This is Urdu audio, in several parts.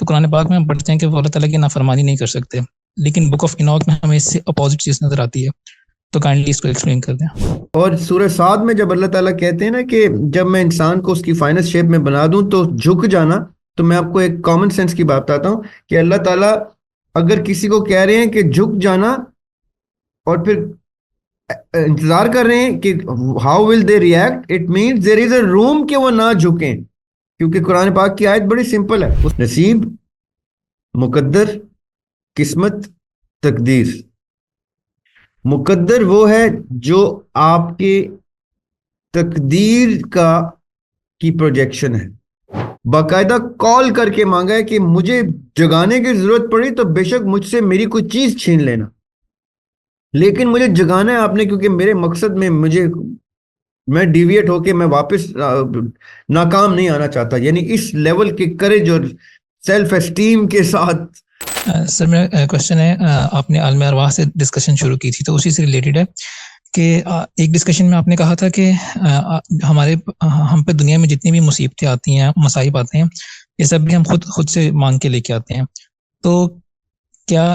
تو قرآن پاک میں ہم پڑھتے ہیں کہ وہ اللہ تعالیٰ کی نافرمانی نہیں کر سکتے، لیکن بک آف انوک میں ہمیں اس سے اپوزٹ چیز نظر آتی ہے. تو کائنڈلی اس کو ایکسپلین کر دیں. اور سورہ صاد میں جب اللہ تعالیٰ کہتے ہیں نا کہ جب میں انسان کو اس کی فائنل شیپ میں بنا دوں تو جھک جانا، تو میں آپ کو ایک کامن سینس کی بات بتاتا ہوں کہ اللہ تعالیٰ اگر کسی کو کہہ رہے ہیں کہ جھک جانا اور پھر انتظار کر رہے ہیں کہ how will they react, it means there is a room کہ وہ نہ جھکیں، کیونکہ قرآن پاک کی آیت بڑی سمپل ہے. نصیب، مقدر، قسمت، تقدیر. مقدر وہ ہے جو آپ کے تقدیر کی پروجیکشن ہے. باقاعدہ کال کر کے مانگا ہے کہ مجھے جگانے کی ضرورت پڑی تو بے شک مجھ سے میری کوئی چیز چھین لینا، لیکن مجھے جگانا ہے آپ نے، کیونکہ میرے مقصد میں میں ڈیویٹ ہو کے میں واپس ناکام نہیں آنا چاہتا. یعنی اس لیول کے کریج اور سیلف اسٹیم کے ساتھ. سر میرا کوشچن ہے، آپ نے عالم ارواح سے ڈسکشن شروع کی تھی تو اسی سے ریلیٹڈ ہے کہ ایک ڈسکشن میں آپ نے کہا تھا کہ ہم پہ دنیا میں جتنی بھی مصیبتیں آتی ہیں، مصائب آتے ہیں، یہ سب بھی ہم خود سے مانگ کے لے کے آتے ہیں. تو کیا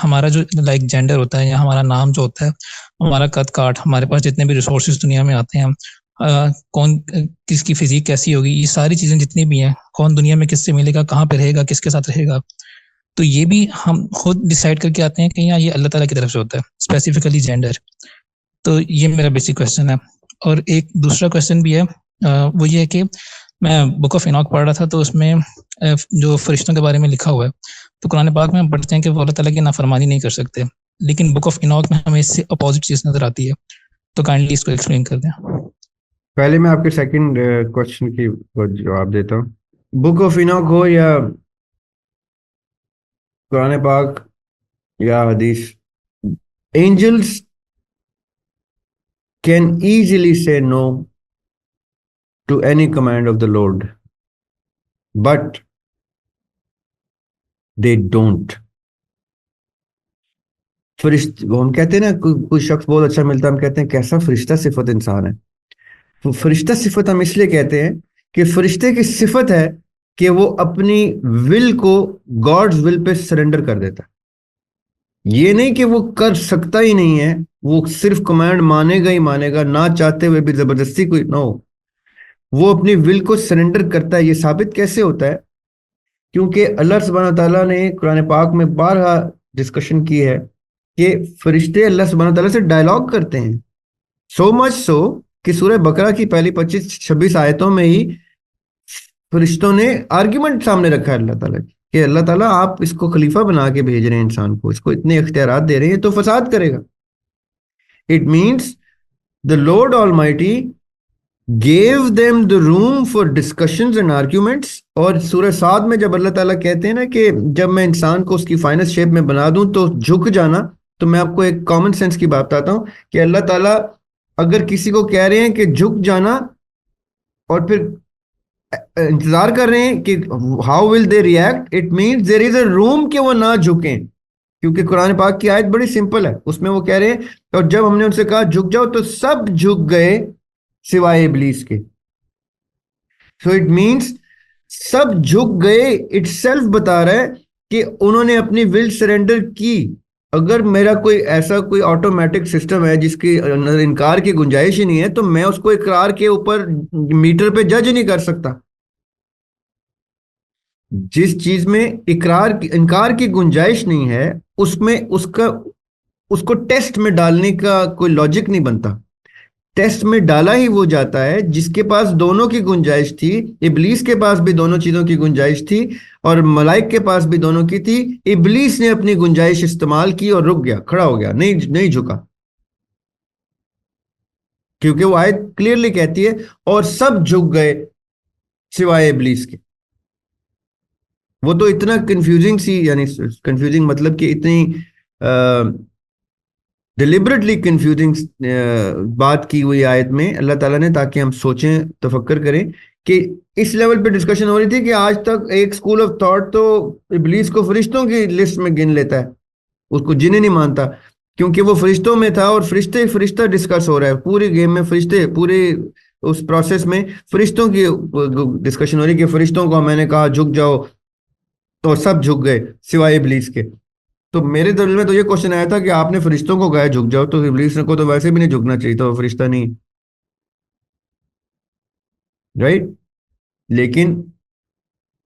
ہمارا جو لائک جینڈر ہوتا ہے یا ہمارا نام جو ہوتا ہے، ہمارا قد کاٹ، ہمارے پاس جتنے بھی ریسورسز دنیا میں آتے ہیں، کون کس کی فزیک کیسی ہوگی، یہ ساری چیزیں جتنی بھی ہیں، کون دنیا میں کس سے ملے گا، کہاں پہ رہے گا، کس کے ساتھ رہے گا، تو یہ بھی ہم خود ڈیسائیڈ کر کے آتے ہیں کہ یہ اللہ تعالیٰ کی طرف سے ہوتا ہے، اسپیسیفکلی جینڈر. تو یہ میرا بیسک کویشچن ہے. اور ایک دوسرا کویشچن بھی ہے، وہ یہ ہے کہ میں بک آف انوک پڑھ رہا تھا تو اس میں جو فرشتوں کے بارے میں لکھا ہوا ہے، تو قرآن پاک میں ہم پڑھتے ہیں کہ وہ اللہ تعالیٰ کی نافرمانی نہیں کر سکتے، لیکن بک آف انوک میں ہمیں اس سے اپوزٹ چیز نظر آتی ہے. تو کائنڈلی اس کو ایکسپلین کر دیں. پہلے میں آپ کے سیکنڈ کوشچن کی جواب دیتا ہوں. بک آف انوک ہو یا قرآن پاک یا حدیث، Angeles can easily say no to any command of the Lord, but they don't. ہم کہتے ہیں نا کوئی شخص بہت اچھا ملتا ہے، ہم کہتے ہیں کیسا فرشتہ صفت انسان ہے. فرشتہ صفت ہم اس لیے کہتے ہیں کہ فرشتے کی صفت ہے کہ وہ اپنی ول کو گاڈز ول پہ سرنڈر کر دیتا ہے. یہ نہیں کہ وہ کر سکتا ہی نہیں ہے، وہ صرف کمانڈ مانے گا ہی مانے گا، نہ چاہتے ہوئے بھی زبردستی کوئی نو، وہ اپنی ول کو سرنڈر کرتا ہے. یہ ثابت کیسے ہوتا ہے؟ کیونکہ اللہ سبحانہ تعالیٰ نے قرآن پاک میں بارہا ڈسکشن کی ہے کہ فرشتے اللہ سبحانہ تعالیٰ سے ڈائلاگ کرتے ہیں. سو مچ سو کہ سورہ بقرہ کی پہلی 25-26 آیتوں میں ہی فرشتوں نے آرگیومنٹ سامنے رکھا ہے اللہ تعالیٰ کی کہ اللہ تعالیٰ آپ اس کو خلیفہ بنا کے بھیج رہے ہیں انسان کو، اس کو اتنے اختیارات دے رہے ہیں تو فساد کرے گا. It means the Lord Almighty gave them the room for discussions and arguments. اور سورہ صاد میں جب اللہ تعالیٰ کہتے ہیں نا کہ جب میں انسان کو اس کی فائنل شیپ میں بنا دوں تو جھک جانا، تو میں آپ کو ایک کامن سینس کی بات بتاتا ہوں کہ اللہ تعالیٰ اگر کسی کو کہہ رہے ہیں کہ جھک جانا اور پھر انتظار کر رہے ہیں کہ how will they react, it means there is a room کہ وہ نہ جھکیں، کیونکہ قرآن پاک کی آیت بڑی سمپل ہے. اس میں وہ کہہ رہے ہیں اور جب ہم نے ان سے کہا جھک جاؤ تو سب جھک گئے سوائے ابلیس کے. سو اٹ مینس سب جھک گئے، اٹ سیلف بتا رہا ہے کہ انہوں نے اپنی ول سرنڈر کی. اگر میرا کوئی آٹومیٹک سسٹم ہے جس کی انکار کی گنجائش ہی نہیں ہے تو میں اس کو اقرار کے اوپر میٹر پہ جج نہیں کر سکتا. جس چیز میں انکار کی گنجائش نہیں ہے اس میں اس کو ٹیسٹ میں ڈالنے کا کوئی لاجک نہیں بنتا. ٹیسٹ میں ڈالا ہی وہ جاتا ہے جس کے پاس دونوں کی گنجائش تھی. ابلیس کے پاس بھی دونوں چیزوں کی گنجائش تھی اور ملائک کے پاس بھی دونوں کی تھی. ابلیس نے اپنی گنجائش استعمال کی اور رک گیا، کھڑا ہو گیا، نہیں جھکا، کیونکہ وہ آیت کلیئرلی کہتی ہے اور سب جھک گئے سوائے ابلیس کے. وہ تو اتنا کنفیوزنگ سی، یعنی کنفیوزنگ مطلب کہ اتنی ڈیلیبریٹلی کنفیوزنگ بات کی ہوئی آیت میں اللہ تعالیٰ نے، تاکہ ہم سوچیں، تفکر کریں کہ اس لیول پہ ڈسکشن ہو رہی تھی کہ آج تک ایک اسکول آف تھاٹ تو ابلیس کو فرشتوں کی لسٹ میں گن لیتا ہے، اس کو جن ہی نہیں مانتا کیونکہ وہ فرشتوں میں تھا اور فرشتہ ڈسکس ہو رہا ہے پوری گیم میں. پورے اس پروسیس میں فرشتوں کی ڈسکشن ہو رہی ہے کہ فرشتوں کو میں نے کہا جھک جاؤ اور سب جھک گئے سوائے ابلیس کے. تو میرے دل میں تو یہ کوشچن آیا تھا کہ آپ نے فرشتوں کو کہا جھک جاؤ, تو ابلیس کو تو ویسے بھی نہیں جھکنا چاہیے, تو وہ فرشتہ نہیں, رائٹ. لیکن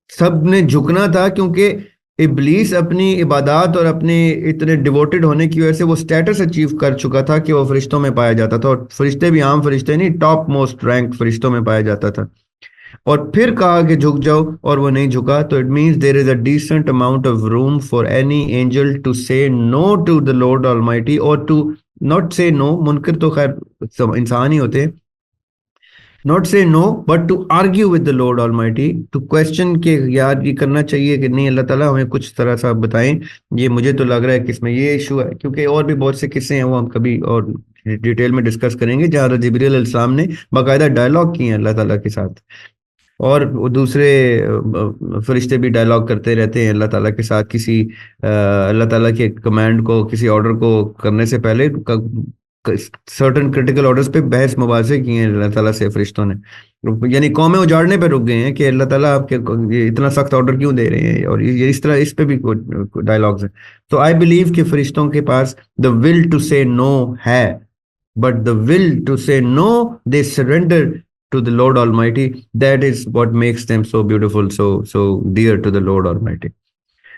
سب نے جھکنا تھا کیونکہ ابلیس اپنی عبادات اور اپنے اتنے ڈیووٹڈ ہونے کی وجہ سے وہ سٹیٹس اچیو کر چکا تھا کہ وہ فرشتوں میں پایا جاتا تھا, اور فرشتے بھی عام فرشتے نہیں, ٹاپ موسٹ رینک فرشتوں میں پایا جاتا تھا. اور پھر کہا کہ جھک جاؤ اور وہ نہیں جھکا, تو it means there is a decent amount of room for any angel to say no to the Lord Almighty, اور ٹو ناٹ سے نو, منکر تو خیر انسان ہی ہوتے ہیں, not say no but to argue with the Lord Almighty, to question کہ یار یہ کرنا چاہیے کہ نہیں, اللہ تعالیٰ ہمیں کچھ طرح سا بتائیں, یہ مجھے تو لگ رہا ہے کہ اس میں یہ ایشو ہے. کیونکہ اور بھی بہت سے قصے ہیں, وہ ہم کبھی اور ڈیٹیل میں ڈسکس کریں گے, جہاں جبریل علیہ السلام نے باقاعدہ ڈائلاگ کیے ہیں اللہ تعالیٰ کے ساتھ, اور دوسرے فرشتے بھی ڈائلاگ کرتے رہتے ہیں اللہ تعالیٰ کے ساتھ, کسی اللہ تعالیٰ کے کمانڈ کو, کسی آرڈر کو کرنے سے پہلے سرٹن کرٹیکل آرڈرز پہ بحث مباحثے کیے ہیں اللہ تعالیٰ سے فرشتوں نے. یعنی قومیں اجاڑنے پہ رک گئے ہیں کہ اللہ تعالیٰ آپ کے اتنا سخت آرڈر کیوں دے رہے ہیں, اور یہ اس طرح اس پہ بھی ڈائلاگز ہیں. تو آئی بلیو کہ فرشتوں کے پاس دا ول ٹو سے نو ہے, but the will to say no they surrender to the Lord Almighty. That is what makes them so beautiful, so dear to the Lord Almighty.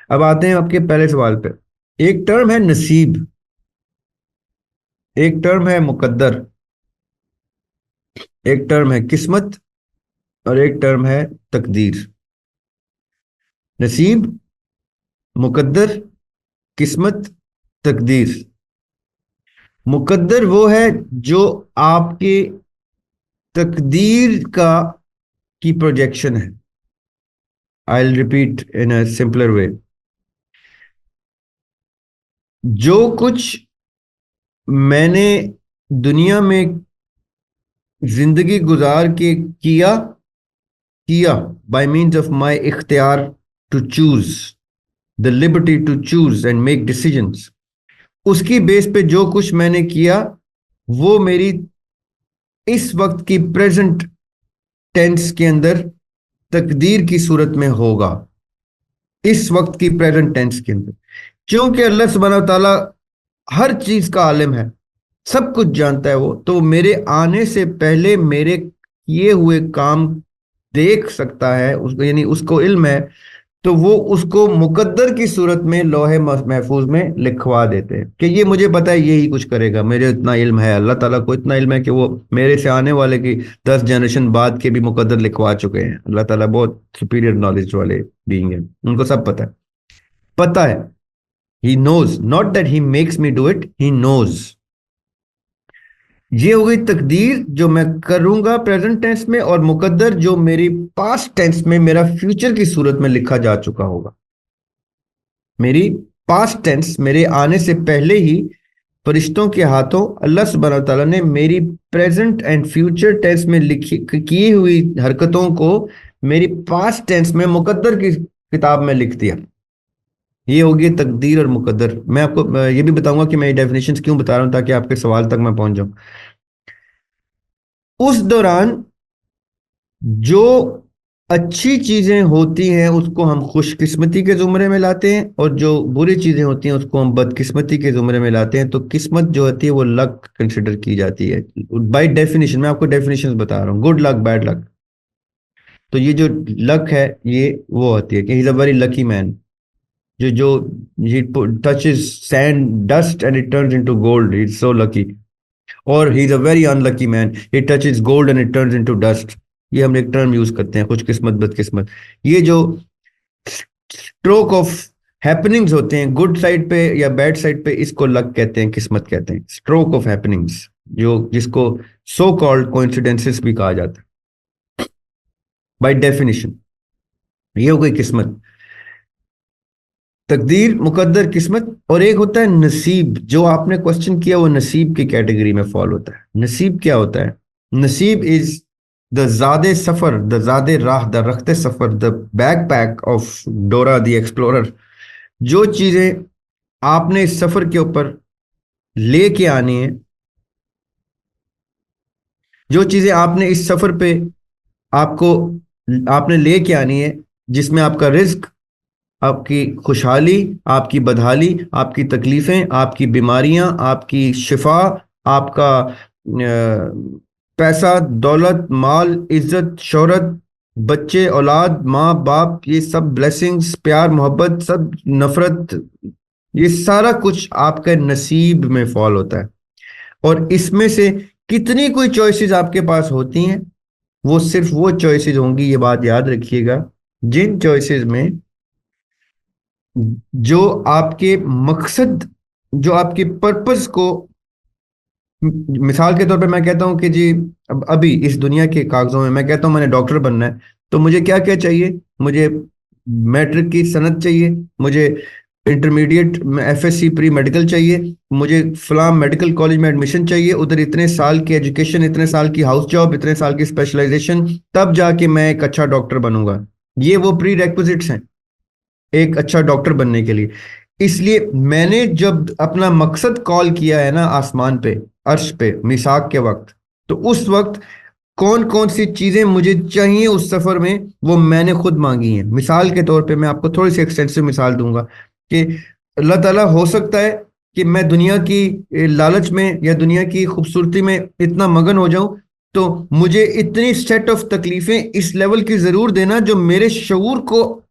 اب آتے ہیں آپ کے پہلے سوال پہ. ایک ٹرم ہے نصیب, ایک ٹرم ہے مقدر, ایک ٹرم ہے قسمت, اور ایک ٹرم ہے تقدیر. نصیب, مقدر, قسمت, تقدیر. مقدر وہ ہے جو آپ کے تقدیر کی پروجیکشن ہے. I'll repeat in a simpler way. جو کچھ میں نے دنیا میں زندگی گزار کے کیا بائی مینس آف مائی اختیار, to choose the liberty to choose and make decisions, اس کی بیس پہ جو کچھ میں نے کیا وہ میری اس وقت کی پریزنٹ ٹینس کے اندر تقدیر کی صورت میں ہوگا. اس وقت کی پریزنٹ ٹینس کے اندر, چونکہ اللہ سبحانہ و تعالیٰ ہر چیز کا عالم ہے, سب کچھ جانتا ہے وہ, تو میرے آنے سے پہلے میرے کیے ہوئے کام دیکھ سکتا ہے, اس کو یعنی اس کو علم ہے, تو وہ اس کو مقدر کی صورت میں لوح محفوظ میں لکھوا دیتے ہیں کہ یہ مجھے پتا ہے یہی کچھ کرے گا. میرے اتنا علم ہے, اللہ تعالیٰ کو اتنا علم ہے کہ وہ میرے سے آنے والے کی 10 جنریشن بعد کے بھی مقدر لکھوا چکے ہیں. اللہ تعالیٰ بہت سپیریئر نالج والے بینگ ہیں, ان کو سب پتا ہے. He knows, not that he makes me do it, he knows. یہ ہوگی تقدیر جو میں کروں گا پریزنٹ ٹینس میں, اور مقدر جو میری پاسٹ ٹینس میں میرا فیوچر کی صورت میں لکھا جا چکا ہوگا. میری پاسٹ ٹینس میرے آنے سے پہلے ہی فرشتوں کے ہاتھوں اللہ سبحانہ و تعالیٰ نے میری پریزنٹ اینڈ فیوچر ٹینس میں کی ہوئی حرکتوں کو میری پاسٹ ٹینس میں مقدر کی کتاب میں لکھ دیا. یہ ہوگی تقدیر اور مقدر. میں آپ کو یہ بھی بتاؤں گا کہ میں یہ ڈیفینیشنز کیوں بتا رہا ہوں, تاکہ آپ کے سوال تک میں پہنچ جاؤں. اس دوران جو اچھی چیزیں ہوتی ہیں اس کو ہم خوش قسمتی کے زمرے میں لاتے ہیں, اور جو بری چیزیں ہوتی ہیں اس کو ہم بد قسمتی کے زمرے میں لاتے ہیں. تو قسمت جو ہوتی ہے وہ لک کنسیڈر کی جاتی ہے بائی ڈیفینیشن. میں آپ کو ڈیفینیشن بتا رہا ہوں, گڈ لک, بیڈ لک. تو یہ جو لک ہے یہ وہ ہوتی ہے کہ ہی از اے ویری لکی مین, جو he touches sand dust and it turns into gold, he's so lucky. Or he's a very unlucky man, he touches gold and it turns into dust. یہ ہم ایک ٹرم یوز کرتے ہیں, خوش قسمت بد قسمت. یہ جو اسٹروک آف ہیپننگز ہوتے ہیں گڈ سائڈ پہ یا بیڈ سائڈ پہ, اس کو لک کہتے ہیں, قسمت کہتے ہیں. اسٹروک آف ہیپننگز, جس کو سو کالڈ کوئنسیڈنسز بھی کہا جاتا ہے بائی ڈیفینیشن. یہ ہو گئی قسمت, تقدیر, مقدر, قسمت. اور ایک ہوتا ہے نصیب, جو آپ نے کوسچن کیا وہ نصیب کی کیٹیگری میں فال ہوتا ہے. نصیب کیا ہوتا ہے؟ نصیب از دا زاد سفر, دا زاد راہ, دا رخت سفر, the backpack of Dora the Explorer. جو چیزیں آپ نے اس سفر کے اوپر لے کے آنی ہیں, جو چیزیں آپ نے اس سفر پہ آپ نے لے کے آنی ہے, جس میں آپ کا رزق, آپ کی خوشحالی، آپ کی بدحالی، آپ کی تکلیفیں، آپ کی بیماریاں، آپ کی شفا، آپ کا پیسہ، دولت، مال، عزت، شہرت، بچے، اولاد، ماں باپ، یہ سب بلیسنگز، پیار محبت، سب نفرت، یہ سارا کچھ آپ کے نصیب میں فال ہوتا ہے. اور اس میں سے کتنی کوئی چوائسز آپ کے پاس ہوتی ہیں، وہ صرف وہ چوائسز ہوں گی، یہ بات یاد رکھیے گا، جن چوائسز میں جو آپ کے مقصد، جو آپ کے پرپس کو، مثال کے طور پہ میں کہتا ہوں کہ جی ابھی اس دنیا کے کاغذوں میں کہتا ہوں میں نے ڈاکٹر بننا ہے، تو مجھے کیا کیا چاہیے؟ مجھے میٹرک کی سند چاہیے، مجھے intermediate F S C pre medical چاہیے، مجھے فلاں میڈیکل کالج میں ایڈمیشن چاہیے، ادھر اتنے سال کی ایجوکیشن، اتنے سال کی ہاؤس جاب، اتنے سال کی اسپیشلائزیشن، تب جا کے میں ایک اچھا ڈاکٹر بنوں گا. یہ وہ پری ریکوزٹس ہیں ایک اچھا ڈاکٹر بننے کے لیے. اس لیے میں نے جب اپنا مقصد کال کیا ہے نا آسمان پہ، عرش پہ، میثاق کے وقت، تو اس وقت کون کون سی چیزیں مجھے چاہیے اس سفر میں، وہ میں نے خود مانگی ہیں. مثال کے طور پہ میں آپ کو تھوڑی سی ایکسٹینسو مثال دوں گا کہ اللہ تعالیٰ ہو سکتا ہے کہ میں دنیا کی لالچ میں یا دنیا کی خوبصورتی میں اتنا مگن ہو جاؤں تو مجھے اتنی سیٹ آف تکلیفیں اس لیول کی ضرور دینا جو میرے شعور کو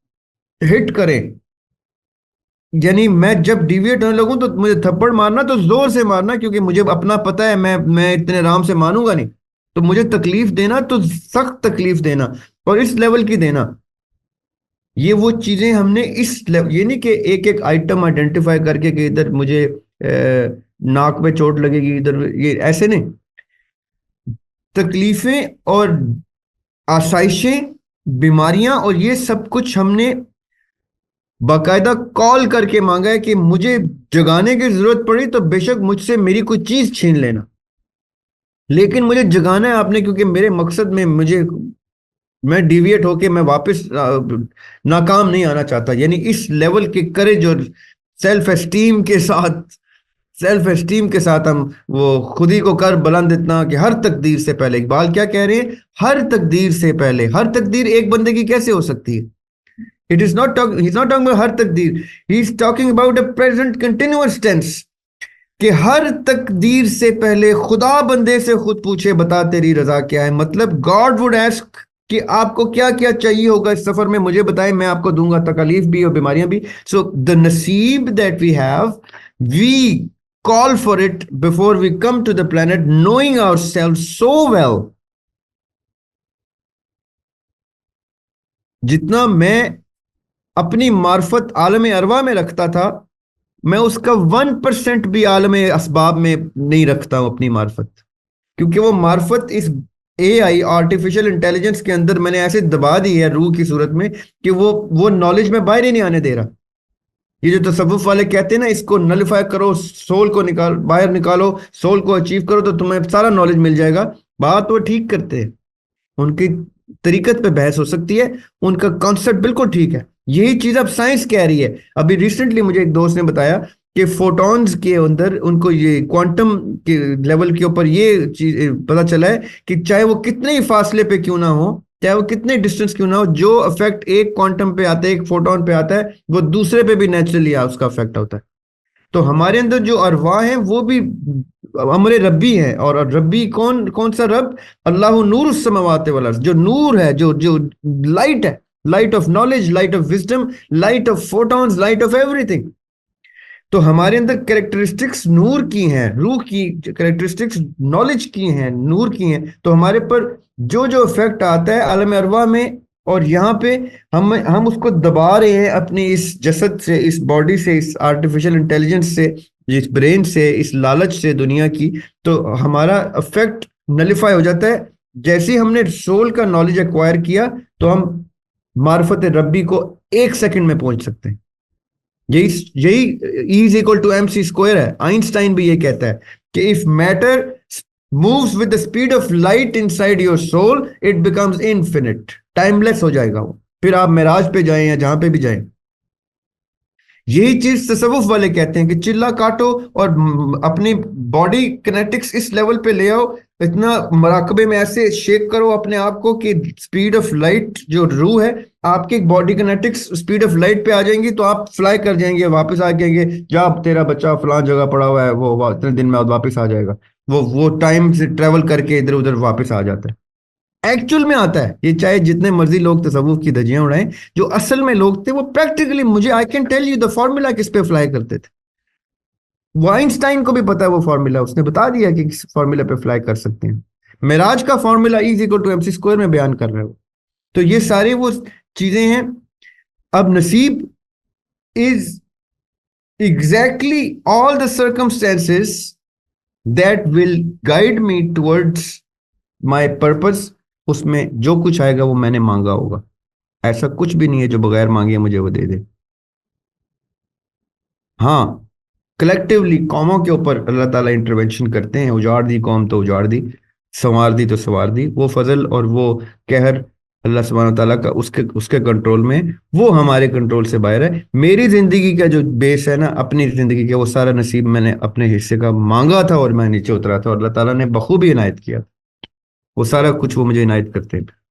ہٹ کرے. یعنی میں جب ڈیویٹ ہونے لگوں تو مجھے تھپڑ مارنا تو زور سے مارنا، کیونکہ مجھے اپنا پتہ ہے میں اتنے آرام سے مانوں گا نہیں، تو مجھے تکلیف دینا تو سخت تکلیف دینا اور اس لیول کی دینا. یہ وہ چیزیں ہم نے اس یہ نہیں کہ ایک ایک آئٹم آئیڈینٹیفائی کر کے کہ ادھر مجھے ناک پہ چوٹ لگے گی، ادھر، یہ ایسے نہیں. تکلیفیں اور آسائشیں، بیماریاں اور یہ سب کچھ ہم نے باقاعدہ کال کر کے مانگا ہے کہ مجھے جگانے کی ضرورت پڑی تو بے شک مجھ سے میری کوئی چیز چھین لینا، لیکن مجھے جگانا ہے آپ نے، کیونکہ میرے مقصد میں میں ڈیویٹ ہو کے میں واپس ناکام نہیں آنا چاہتا. یعنی اس لیول کے کریج اور سیلف اسٹیم کے ساتھ ہم وہ خود ہی کو کر بلند اتنا کہ ہر تقدیر سے پہلے. اقبال کیا کہہ رہے ہیں؟ ہر تقدیر سے پہلے. ہر تقدیر ایک بندے کی کیسے ہو سکتی ہے؟ he's not talking about ہر تقدیر, he's talking about a present continuous tense, کہ ہر تقدیر سے پہلے خدا بندے سے خود پوچھے بتا تیری رضا کیا ہے. مطلب God would ask کہ آپ کو کیا کیا چاہیے ہوگا اس سفر میں، مجھے بتائیں، میں آپ کو دوں گا، تکالیف بھی اور بیماریاں بھی. So the نصیب that we have, we call for it before we come to the planet, knowing ourselves so well. جتنا میں اپنی معرفت عالم ارواح میں رکھتا تھا، میں اس کا 1% بھی عالم اسباب میں نہیں رکھتا ہوں اپنی معرفت، کیونکہ وہ معرفت اس اے آئی آرٹیفیشل انٹیلیجنس کے اندر میں نے ایسے دبا دی ہے روح کی صورت میں کہ وہ نالج میں باہر ہی نہیں آنے دے رہا. یہ جو تصوف والے کہتے ہیں نا، اس کو نلیفائی کرو، سول کو باہر نکالو، سول کو اچیو کرو تو تمہیں سارا نالج مل جائے گا. بات وہ ٹھیک کرتے ہیں، ان کی طریقت پہ بحث ہو سکتی ہے، ان کا کانسیپٹ بالکل ٹھیک ہے. یہی چیز اب سائنس کہہ رہی ہے. ابھی ریسنٹلی مجھے ایک دوست نے بتایا کہ فوٹونز کے اندر ان کو یہ کوانٹم کے لیول کے اوپر یہ چیز پتا چلا ہے کہ چاہے وہ کتنے ہی فاصلے پہ کیوں نہ ہو، چاہے وہ کتنے ڈسٹنس کیوں نہ ہو، جو افیکٹ ایک کوانٹم پہ آتا ہے، ایک فوٹون پہ آتا ہے، وہ دوسرے پہ بھی نیچرلی اس کا افیکٹ ہوتا ہے. تو ہمارے اندر جو ارواح ہیں وہ بھی امر ربی ہے. اور ربی کون سا رب؟ اللہ نور السماوات والارض، جو نور ہے، جو لائٹ ہے، light of knowledge, light of wisdom, light of photons, light of every thing. تو ہمارے اندر کریکٹرسٹکس نور کی ہیں، روح کی کریکٹرسٹکس نالج کی ہیں، نور کی ہیں. تو ہمارے پر جو افیکٹ آتا ہے عالم ارواح میں اور یہاں پہ ہم اس کو دبا رہے ہیں اپنی اس جسد سے، اس باڈی سے، اس آرٹیفیشل انٹیلیجنس سے، اس برین سے، اس لالچ سے دنیا کی، تو ہمارا افیکٹ نلیفائی ہو جاتا ہے. جیسے ہم نے سول کا نالج ایکوائر کیا تو ہم معرفت ربی کو 1 سیکنڈ میں پہنچ سکتے ہیں. یہی E is equal to MC square ہے. آئنسٹائن بھی یہ کہتا ہے کہ if matter moves with the speed of light inside your soul, it becomes infinite. Timeless ہو جائے گا وہ. پھر آپ معراج پہ جائیں یا جہاں پہ بھی جائیں. یہی چیز تصوف والے کہتے ہیں کہ چلا کاٹو اور اپنی باڈی کنیٹکس اس لیول پہ لے آؤ، اتنا مراقبے میں ایسے شیک کرو اپنے آپ کو کہ سپیڈ آف لائٹ جو روح ہے آپ کی باڈی کنیٹکس اسپیڈ آف لائٹ پہ آ جائیں گی تو آپ فلائی کر جائیں گے, واپس آ جائیں گے, جب تیرا بچہ فلاں جگہ پڑا ہوا ہے وہ اتنے دن میں واپس آ جائے گا, وہ ٹائم سے ٹریول کر کے ادھر ادھر واپس آ جاتا ہے. ایکچول میں آتا ہے یہ, چاہے جتنے مرضی لوگ تصوف کی دھجیاں اڑائیں, جو اصل میں لوگ تھے وہ پریکٹیکلی, مجھے I can tell you the formula کس پہ فلائی کرتے تھے. وائنسٹائن کو بھی پتا ہے وہ فارمولا, اس نے بتا دیا کہ کس فارمولا پہ فلائی کر سکتے ہیں. معراج کا فارمولا E=mc² میں بیان کر رہے ہو. تو یہ سارے وہ چیزیں ہیں. اب نصیب is exactly all the circumstances that will guide me towards my purpose. اس میں جو کچھ آئے گا وہ میں نے مانگا ہوگا. ایسا کچھ بھی نہیں ہے جو بغیر مانگے مجھے وہ دے دے. ہاں, کلیکٹیولی قوموں کے اوپر اللہ تعالیٰ انٹروینشن کرتے ہیں. اجاڑ دی قوم تو اجاڑ دی, سنوار دی تو سنوار دی. وہ فضل اور وہ قہر اللہ سبحانہ تعالیٰ کا, اس کے کنٹرول میں, وہ ہمارے کنٹرول سے باہر ہے. میری زندگی کا جو بیس ہے نا, اپنی زندگی کا, وہ سارا نصیب میں نے اپنے حصے کا مانگا تھا اور میں نیچے اترا تھا, اور اللہ تعالیٰ نے بخوبی عنایت کیا. وہ سارا کچھ وہ مجھے عنایت کرتے ہیں.